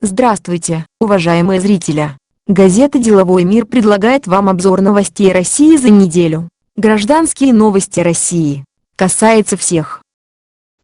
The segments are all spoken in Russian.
Здравствуйте, уважаемые зрители! Газета «Деловой мир» предлагает вам обзор новостей России за неделю. Гражданские новости России. Касается всех.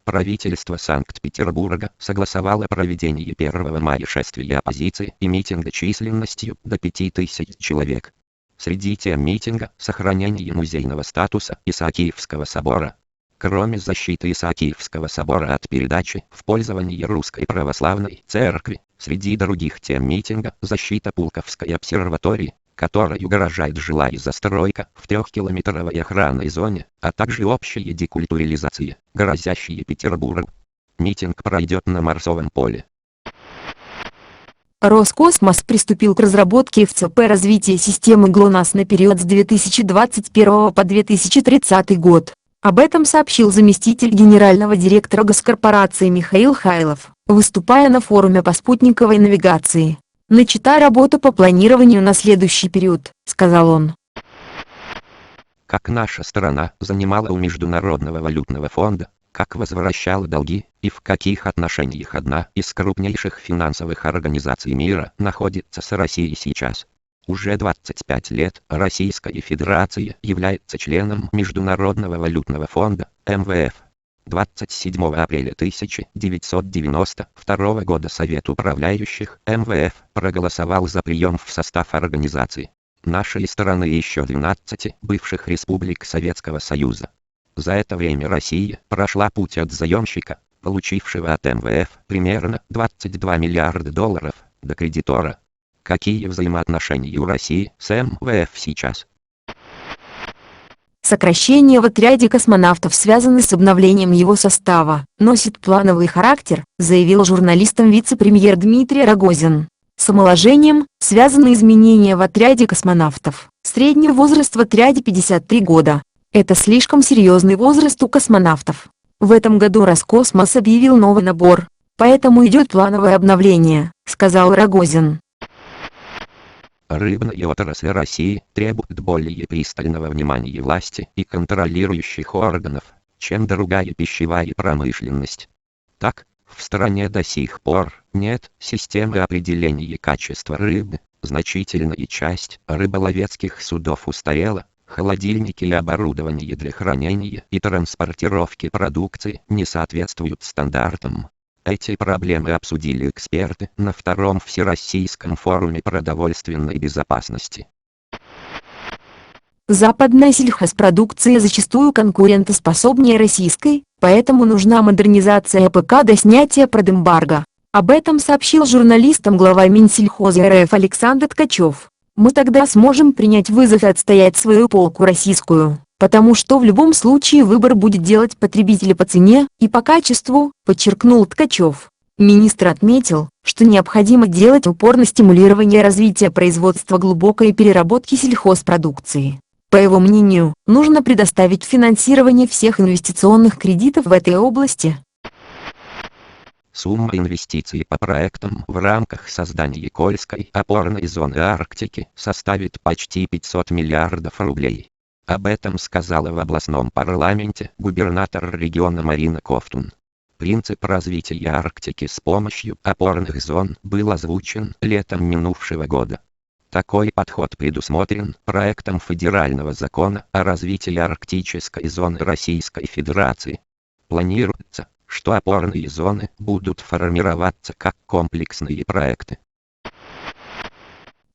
Правительство Санкт-Петербурга согласовало проведение 1 мая шествия оппозиции и митинга численностью до 5000 человек. Среди тем митинга – сохранение музейного статуса Исаакиевского собора. Кроме защиты Исаакиевского собора от передачи в пользование Русской Православной Церкви, среди других тем митинга – защита Пулковской обсерватории, которой угрожает жилая застройка в 3-километровой охранной зоне, а также общая декультурализация, грозящая Петербургу. Митинг пройдет на Марсовом поле. Роскосмос приступил к разработке ФЦП развития системы ГЛОНАСС на период с 2021 по 2030 год. Об этом сообщил заместитель генерального директора госкорпорации Михаил Хайлов, выступая на форуме по спутниковой навигации. «Начата работа по планированию на следующий период», — сказал он. Как наша страна занимала у Международного валютного фонда, как возвращала долги и в каких отношениях одна из крупнейших финансовых организаций мира находится с Россией сейчас. Уже 25 лет Российская Федерация является членом Международного валютного фонда, МВФ. 27 апреля 1992 года Совет управляющих МВФ проголосовал за прием в состав организации нашей страны и еще 12 бывших республик Советского Союза. За это время Россия прошла путь от заемщика, получившего от МВФ примерно 22 миллиарда долларов, до кредитора. Какие взаимоотношения у России с МВФ сейчас? Сокращение в отряде космонавтов, связанное с обновлением его состава, носит плановый характер, заявил журналистам вице-премьер Дмитрий Рогозин. С омоложением связаны изменения в отряде космонавтов. Средний возраст в отряде 53 года. Это слишком серьезный возраст у космонавтов. В этом году Роскосмос объявил новый набор, поэтому идет плановое обновление, сказал Рогозин. Рыбная отрасль России требует более пристального внимания власти и контролирующих органов, чем другая пищевая промышленность. Так, в стране до сих пор нет системы определения качества рыбы, значительная часть рыболовецких судов устарела, холодильники и оборудование для хранения и транспортировки продукции не соответствуют стандартам. Эти проблемы обсудили эксперты на 2-м Всероссийском форуме продовольственной безопасности. Западная сельхозпродукция зачастую конкурентоспособнее российской, поэтому нужна модернизация АПК до снятия продэмбарго. Об этом сообщил журналистам глава Минсельхоза РФ Александр Ткачев. «Мы тогда сможем принять вызов и отстоять свою полку российскую, потому что в любом случае выбор будет делать потребитель по цене и по качеству», подчеркнул Ткачев. Министр отметил, что необходимо делать упор на стимулирование развития производства глубокой переработки сельхозпродукции. По его мнению, нужно предоставить финансирование всех инвестиционных кредитов в этой области. Сумма инвестиций по проектам в рамках создания Кольской опорной зоны Арктики составит почти 500 миллиардов рублей. Об этом сказала в областном парламенте губернатор региона Марина Ковтун. Принцип развития Арктики с помощью опорных зон был озвучен летом минувшего года. Такой подход предусмотрен проектом федерального закона о развитии арктической зоны Российской Федерации. Планируется, что опорные зоны будут формироваться как комплексные проекты.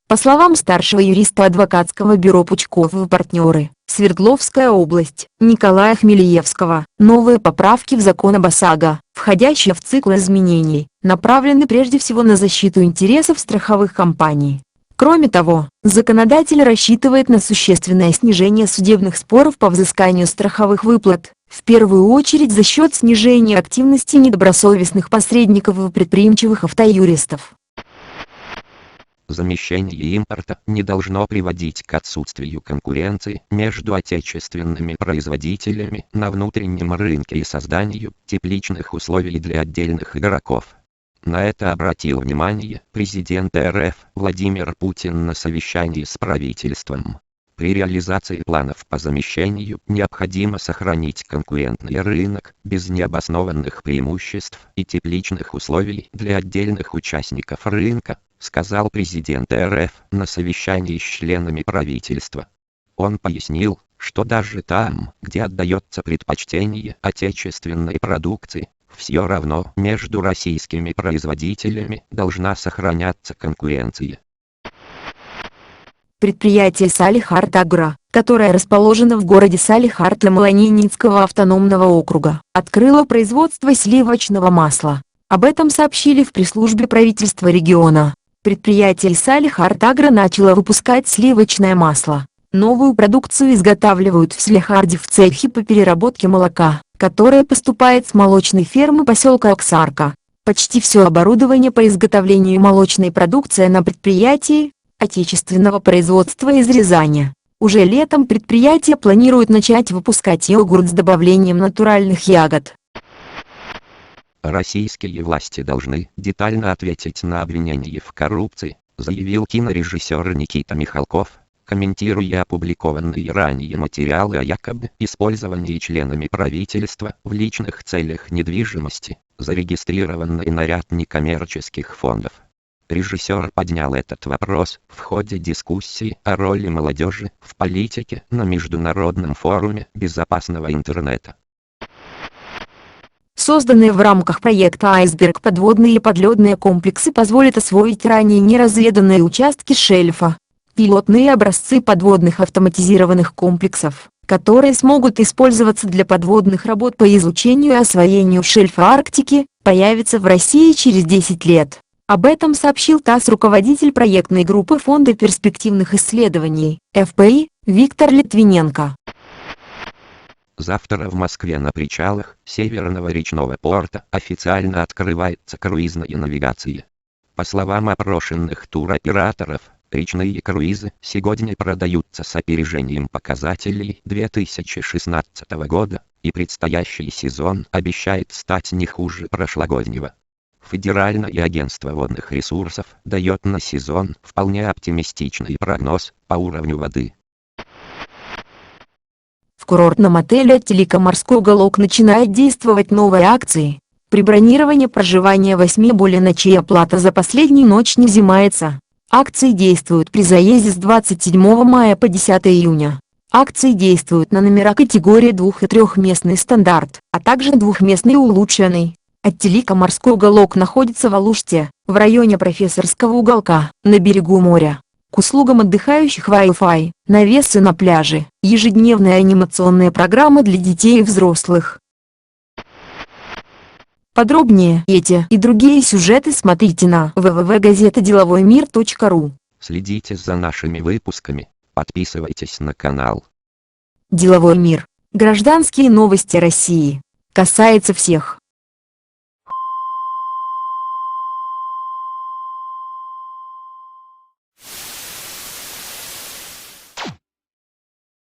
По словам старшего юриста адвокатского бюро Пучков и партнеры, Свердловская область, Николая Хмелиевского, новые поправки в закон об ОСАГО, входящие в цикл изменений, направлены прежде всего на защиту интересов страховых компаний. Кроме того, законодатель рассчитывает на существенное снижение судебных споров по взысканию страховых выплат, в первую очередь за счет снижения активности недобросовестных посредников и предприимчивых автоюристов. Замещение импорта не должно приводить к отсутствию конкуренции между отечественными производителями на внутреннем рынке и созданию тепличных условий для отдельных игроков. На это обратил внимание президент РФ Владимир Путин на совещании с правительством. При реализации планов по замещению необходимо сохранить конкурентный рынок без необоснованных преимуществ и тепличных условий для отдельных участников рынка, сказал президент РФ на совещании с членами правительства. Он пояснил, что даже там, где отдается предпочтение отечественной продукции, все равно между российскими производителями должна сохраняться конкуренция. Предприятие Салехард Агро, которое расположено в городе Салехард Емало-Ненецкого автономного округа, открыло производство сливочного масла. Об этом сообщили в пресс-службе правительства региона. Предприятие Салехард Агро начало выпускать сливочное масло. Новую продукцию изготавливают в Салехарде в цехе по переработке молока, которое поступает с молочной фермы поселка Оксарка. Почти все оборудование по изготовлению молочной продукции на предприятии отечественного производства из Рязани. Уже летом предприятие планирует начать выпускать йогурт с добавлением натуральных ягод. Российские власти должны детально ответить на обвинения в коррупции, заявил кинорежиссер Никита Михалков, комментируя опубликованные ранее материалы о якобы использовании членами правительства в личных целях недвижимости, зарегистрированной на ряд некоммерческих фондов. Режиссер поднял этот вопрос в ходе дискуссии о роли молодежи в политике на Международном форуме безопасного интернета. Созданные в рамках проекта «Айсберг» подводные и подледные комплексы позволят освоить ранее неразведанные участки шельфа. Пилотные образцы подводных автоматизированных комплексов, которые смогут использоваться для подводных работ по изучению и освоению шельфа Арктики, появятся в России через 10 лет. Об этом сообщил ТАСС руководитель проектной группы Фонда перспективных исследований, ФПИ, Виктор Литвиненко. Завтра в Москве на причалах Северного речного порта официально открывается круизная навигация. По словам опрошенных туроператоров, речные круизы сегодня продаются с опережением показателей 2016 года, и предстоящий сезон обещает стать не хуже прошлогоднего. Федеральное агентство водных ресурсов дает на сезон вполне оптимистичный прогноз по уровню воды. В курортном отеле «Аттилика Морской уголок» начинает действовать новые акции. При бронировании проживания 8 более ночей оплата за последнюю ночь не взимается. Акции действуют при заезде с 27 мая по 10 июня. Акции действуют на номера категории 2- и 3-местный стандарт, а также двухместный и улучшенный. «Аттилика Морской уголок» находится в Алуште, в районе Профессорского уголка, на берегу моря. К услугам отдыхающих Wi-Fi, навесы на пляже, ежедневные анимационные программы для детей и взрослых. Подробнее эти и другие сюжеты смотрите на www.газетаделовоймир.ру. Следите за нашими выпусками, подписывайтесь на канал. Деловой мир. Гражданские новости России. Касается всех.